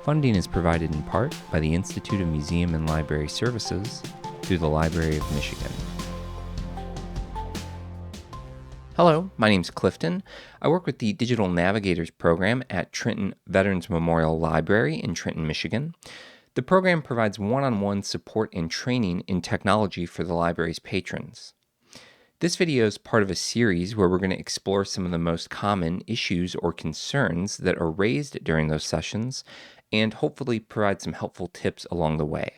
Funding is provided in part by the Institute of Museum and Library Services through the Library of Michigan. Hello, my name's Clifton. I work with the Digital Navigators program at Trenton Veterans Memorial Library in Trenton, Michigan. The program provides one-on-one support and training in technology for the library's patrons. This video is part of a series where we're going to explore some of the most common issues or concerns that are raised during those sessions and hopefully provide some helpful tips along the way.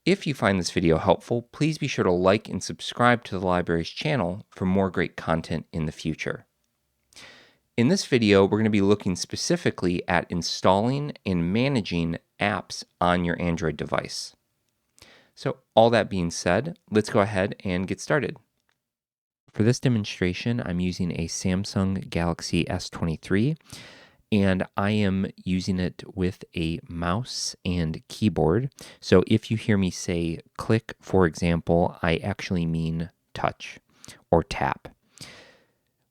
If you find this video helpful, please be sure to like and subscribe to the library's channel for more great content in the future. In this video, we're going to be looking specifically at installing and managing apps on your Android device. So all that being said, let's go ahead and get started. For this demonstration, I'm using a Samsung Galaxy S23, and I am using it with a mouse and keyboard. So if you hear me say click, for example, I actually mean touch or tap.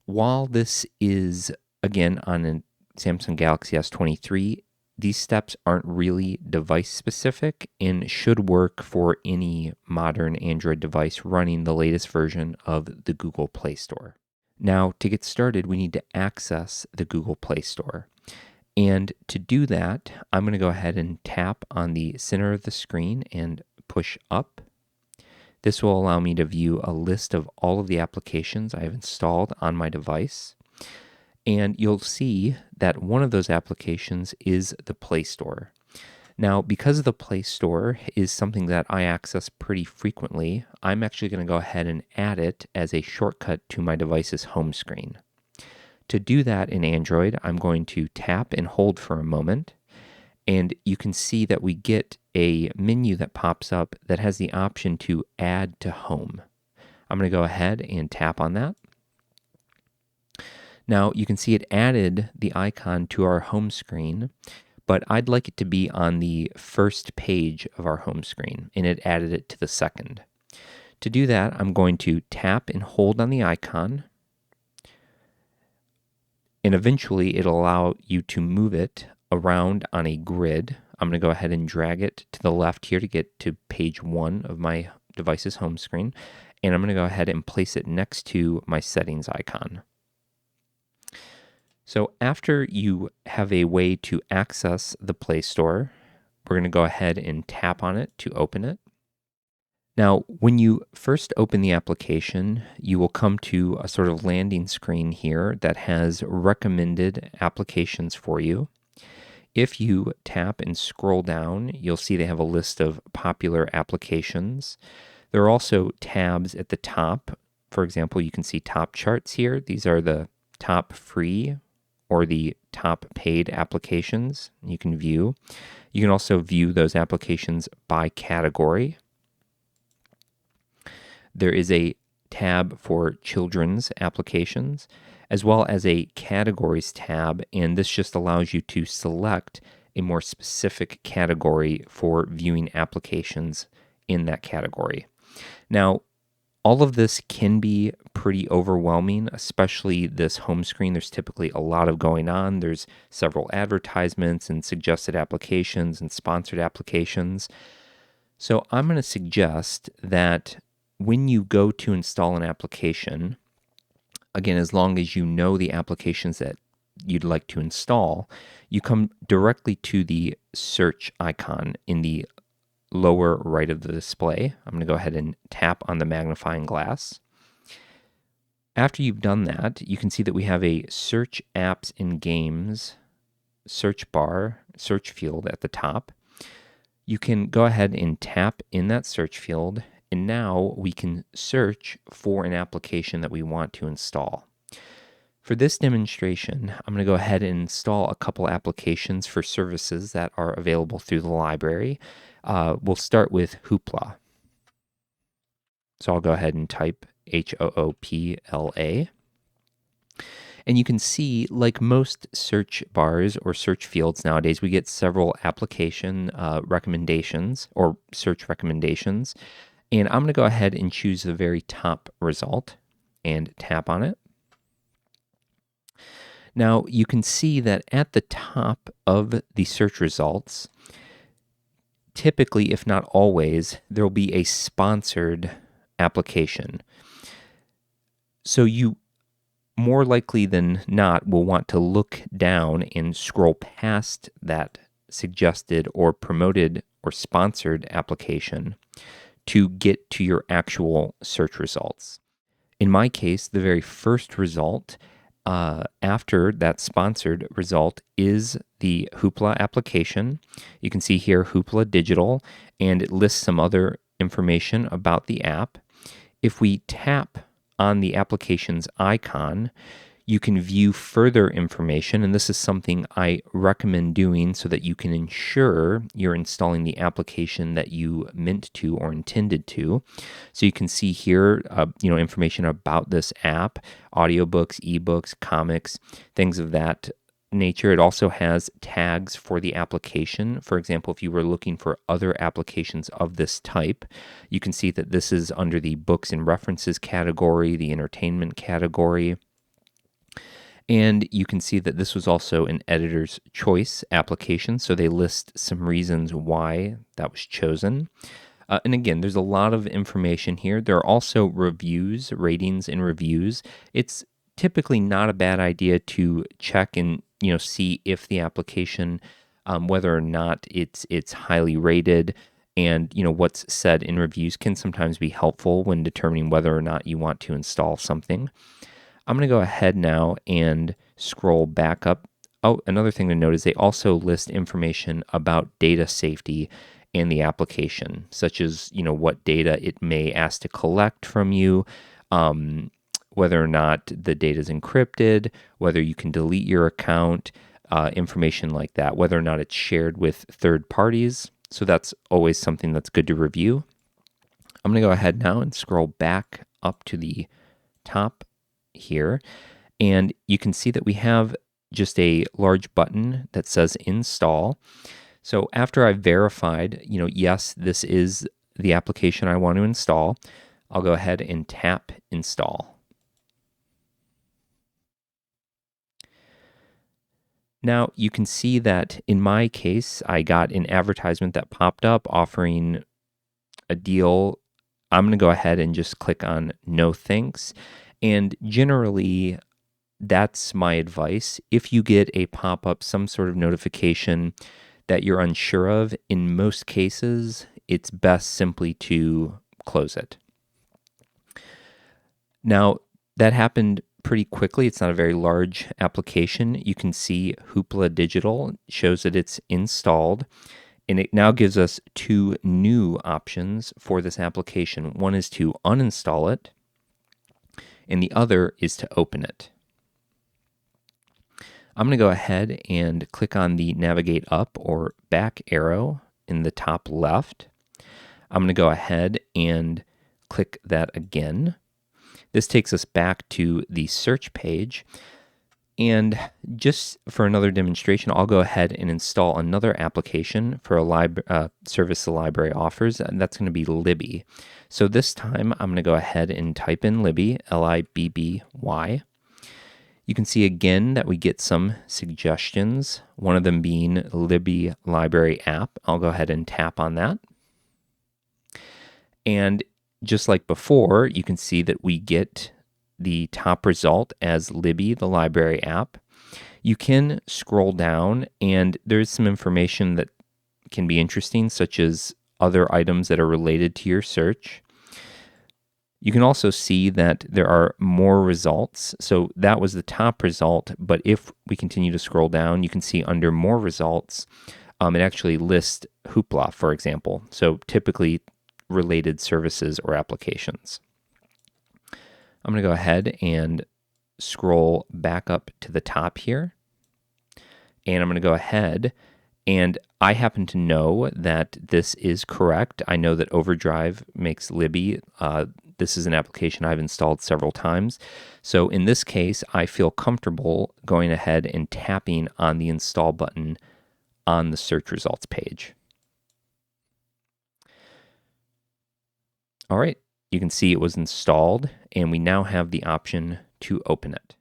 While this is, again, on a Samsung Galaxy S23, these steps aren't really device specific and should work for any modern Android device running the latest version of the Google Play Store. Now, to get started, we need to access the Google Play Store. And to do that, I'm going to go ahead and tap on the center of the screen and push up. This will allow me to view a list of all of the applications I have installed on my device. And you'll see that one of those applications is the Play Store. Now, because the Play Store is something that I access pretty frequently, I'm actually going to go ahead and add it as a shortcut to my device's home screen. To do that in Android, I'm going to tap and hold for a moment, and you can see that we get a menu that pops up that has the option to add to home. I'm going to go ahead and tap on that. Now, you can see it added the icon to our home screen, but I'd like it to be on the first page of our home screen, and it added it to the second. To do that, I'm going to tap and hold on the icon, and eventually it'll allow you to move it around on a grid. I'm going to go ahead and drag it to the left here to get to page 1 of my device's home screen, and I'm going to go ahead and place it next to my settings icon. So after you have a way to access the Play Store, we're going to go ahead and tap on it to open it. Now, when you first open the application, you will come to a sort of landing screen here that has recommended applications for you. If you tap and scroll down, you'll see they have a list of popular applications. There are also tabs at the top. For example, you can see top charts here. These are the top free or the top paid applications you can view. You can also view those applications by category. There is a tab for children's applications, as well as a categories tab, and this just allows you to select a more specific category for viewing applications in that category. Now, all of this can be pretty overwhelming, especially this home screen. There's typically a lot of going on. There's several advertisements and suggested applications and sponsored applications. So I'm going to suggest that when you go to install an application, again, as long as you know the applications that you'd like to install, you come directly to the search icon in the lower right of the display. I'm going to go ahead and tap on the magnifying glass. After you've done that, you can see that we have a Search Apps and Games search bar, search field at the top. You can go ahead and tap in that search field, and now we can search for an application that we want to install. For this demonstration, I'm going to go ahead and install a couple applications for services that are available through the library. We'll start with Hoopla. So I'll go ahead and type Hoopla. And you can see, like most search bars or search fields nowadays, we get several application recommendations or search recommendations. And I'm going to go ahead and choose the very top result and tap on it. Now, you can see that at the top of the search results, typically, if not always, there will be a sponsored application. So you more likely than not will want to look down and scroll past that suggested or promoted or sponsored application to get to your actual search results. In my case, the very first result after that sponsored result is the Hoopla application. You can see here Hoopla Digital, and it lists some other information about the app. If we tap on the application's icon, you can view further information, and this is something I recommend doing so that you can ensure you're installing the application that you meant to or intended to. So you can see here, information about this app, audiobooks, ebooks, comics, things of that nature. It also has tags for the application. For example, if you were looking for other applications of this type, you can see that this is under the books and references category, the entertainment category. And you can see that this was also an editor's choice application, so they list some reasons why that was chosen. And again, there's a lot of information here. There are also reviews, ratings and reviews. It's typically not a bad idea to check and see if the application, whether or not it's highly rated, and what's said in reviews can sometimes be helpful when determining whether or not you want to install something. I'm going to go ahead now and scroll back up. Oh, another thing to note is they also list information about data safety in the application, such as what data it may ask to collect from you, whether or not the data is encrypted, whether you can delete your account, information like that, whether or not it's shared with third parties. So that's always something that's good to review. I'm going to go ahead now and scroll back up to the top here, and you can see that we have just a large button that says install. So after I've verified, yes, this is the application I want to install, I'll go ahead and tap install. Now you can see that in my case, I got an advertisement that popped up offering a deal. I'm going to go ahead and just click on no thanks. And generally, that's my advice. If you get a pop-up, some sort of notification that you're unsure of, in most cases, it's best simply to close it. Now, that happened pretty quickly. It's not a very large application. You can see Hoopla Digital shows that it's installed. And it now gives us two new options for this application. One is to uninstall it, and the other is to open it. I'm going to go ahead and click on the navigate up or back arrow in the top left. I'm going to go ahead and click that again. This takes us back to the search page. And just for another demonstration, I'll go ahead and install another application for a service the library offers, and that's going to be Libby. So this time, I'm going to go ahead and type in Libby, Libby. You can see again that we get some suggestions, one of them being Libby Library app. I'll go ahead and tap on that. And just like before, you can see that we get the top result as Libby, the library app. You can scroll down, and there's some information that can be interesting, such as other items that are related to your search. You can also see that there are more results. So that was the top result, but if we continue to scroll down, you can see under more results, it actually lists Hoopla, for example. So typically related services or applications. I'm going to go ahead and scroll back up to the top here. And I'm going to go ahead, and I happen to know that this is correct. I know that Overdrive makes Libby. This is an application I've installed several times. So in this case, I feel comfortable going ahead and tapping on the install button on the search results page. All right, you can see it was installed, and we now have the option to open it.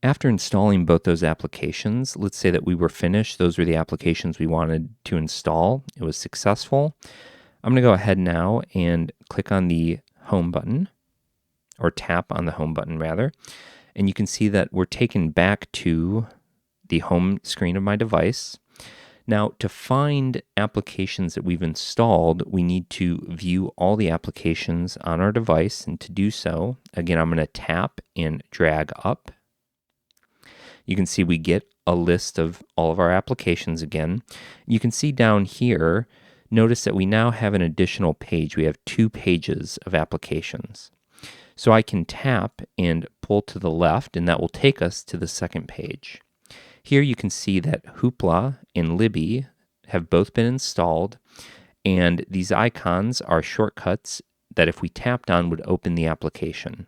after installing both those applications, let's say that we were finished. Those were the applications we wanted to install. It was successful. I'm going to go ahead now and click on the home button, or tap on the home button rather. And you can see that we're taken back to the home screen of my device. Now, to find applications that we've installed, we need to view all the applications on our device. And to do so, again, I'm going to tap and drag up. You can see we get a list of all of our applications again. You can see down here, notice that we now have an additional page. We have 2 pages of applications. So I can tap and pull to the left, and that will take us to the second page. Here you can see that Hoopla and Libby have both been installed, and these icons are shortcuts that if we tapped on would open the application.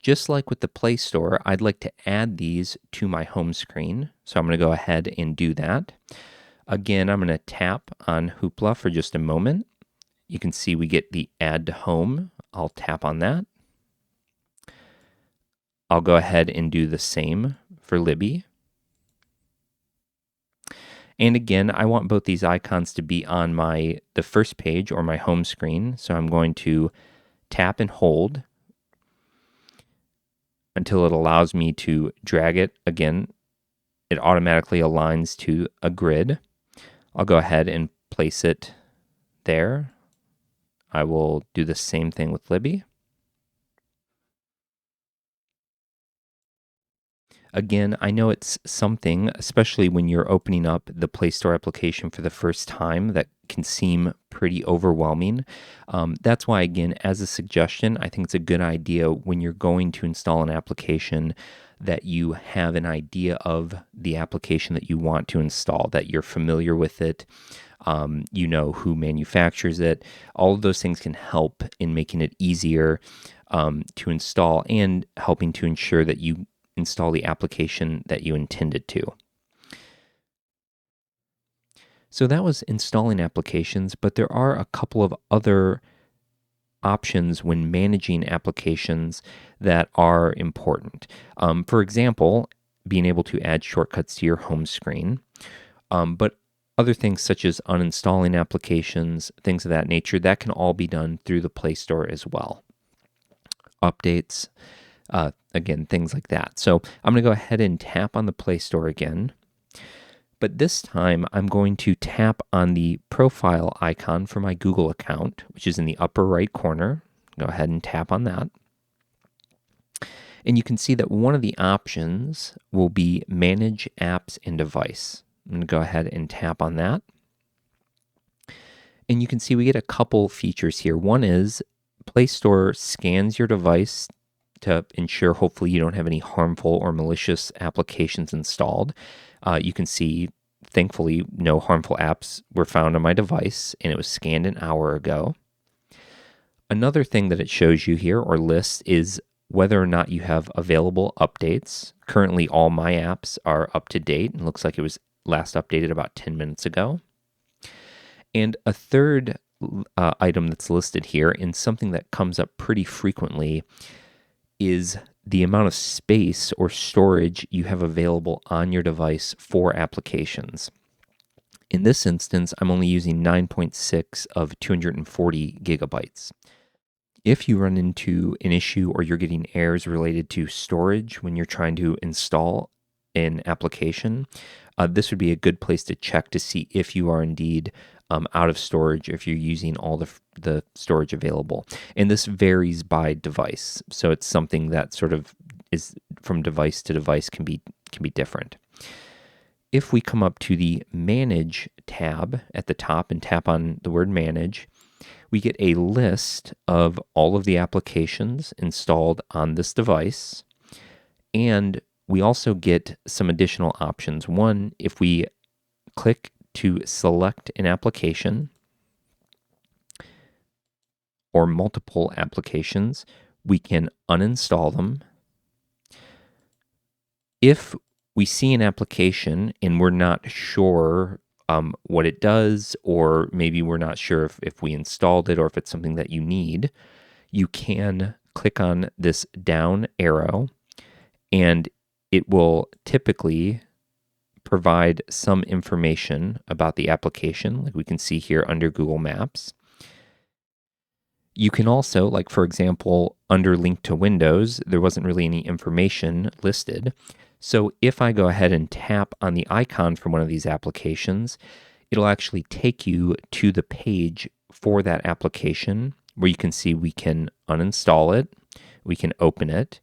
Just like with the Play Store, I'd like to add these to my home screen, so I'm going to go ahead and do that. Again, I'm going to tap on Hoopla for just a moment. You can see we get the Add to Home. I'll tap on that. I'll go ahead and do the same for Libby. And again, I want both these icons to be on the first page or my home screen. So I'm going to tap and hold until it allows me to drag it. Again, it automatically aligns to a grid. I'll go ahead and place it there. I will do the same thing with Libby. Again, I know it's something, especially when you're opening up the Play Store application for the first time, that can seem pretty overwhelming. That's why, again, as a suggestion, I think it's a good idea when you're going to install an application that you have an idea of the application that you want to install, that you're familiar with it, you know who manufactures it. All of those things can help in making it easier to install and helping to ensure that you install the application that you intended to. So that was installing applications, but there are a couple of other options when managing applications that are important. For example, being able to add shortcuts to your home screen, but other things such as uninstalling applications, things of that nature, that can all be done through the Play Store as well. Updates, again, things like that. So I'm going to go ahead and tap on the Play Store again. But this time, I'm going to tap on the profile icon for my Google account, which is in the upper right corner. Go ahead and tap on that. And you can see that one of the options will be Manage Apps and Device. I'm going to go ahead and tap on that. And you can see we get a couple features here. One is Play Store scans your device to ensure hopefully you don't have any harmful or malicious applications installed. You can see, thankfully, no harmful apps were found on my device, and it was scanned an hour ago. Another thing that it shows you here, or lists, is whether or not you have available updates. Currently, all my apps are up to date, and looks like it was last updated about 10 minutes ago. And a third item that's listed here, and something that comes up pretty frequently, is the amount of space or storage you have available on your device for applications. In this instance, I'm only using 9.6 of 240 gigabytes. If you run into an issue or you're getting errors related to storage when you're trying to install an application, this would be a good place to check to see if you are indeed out of storage, if you're using all the storage available. And this varies by device. So it's something that sort of is from device to device can be different. If we come up to the Manage tab at the top and tap on the word Manage, we get a list of all of the applications installed on this device. And we also get some additional options. One, if we click to select an application or multiple applications, we can uninstall them. If we see an application and we're not sure what it does, or maybe we're not sure if we installed it or if it's something that you need, you can click on this down arrow and it will typically provide some information about the application, like we can see here under Google Maps. You can also, like for example, under Link to Windows, there wasn't really any information listed. So if I go ahead and tap on the icon for one of these applications, it'll actually take you to the page for that application where you can see we can uninstall it, we can open it,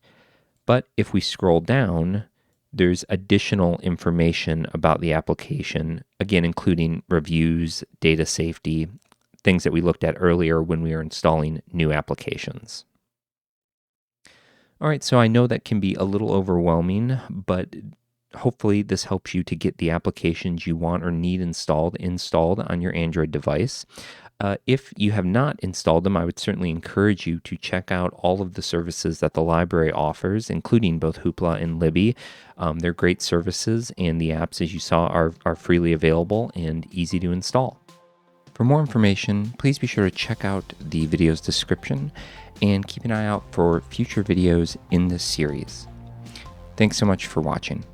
but if we scroll down, there's additional information about the application, again, including reviews, data safety, things that we looked at earlier when we were installing new applications. All right, so I know that can be a little overwhelming, but hopefully this helps you to get the applications you want or need installed on your Android device. If you have not installed them, I would certainly encourage you to check out all of the services that the library offers, including both Hoopla and Libby. They're great services, and the apps, as you saw, are freely available and easy to install. For more information, please be sure to check out the video's description and keep an eye out for future videos in this series. Thanks so much for watching.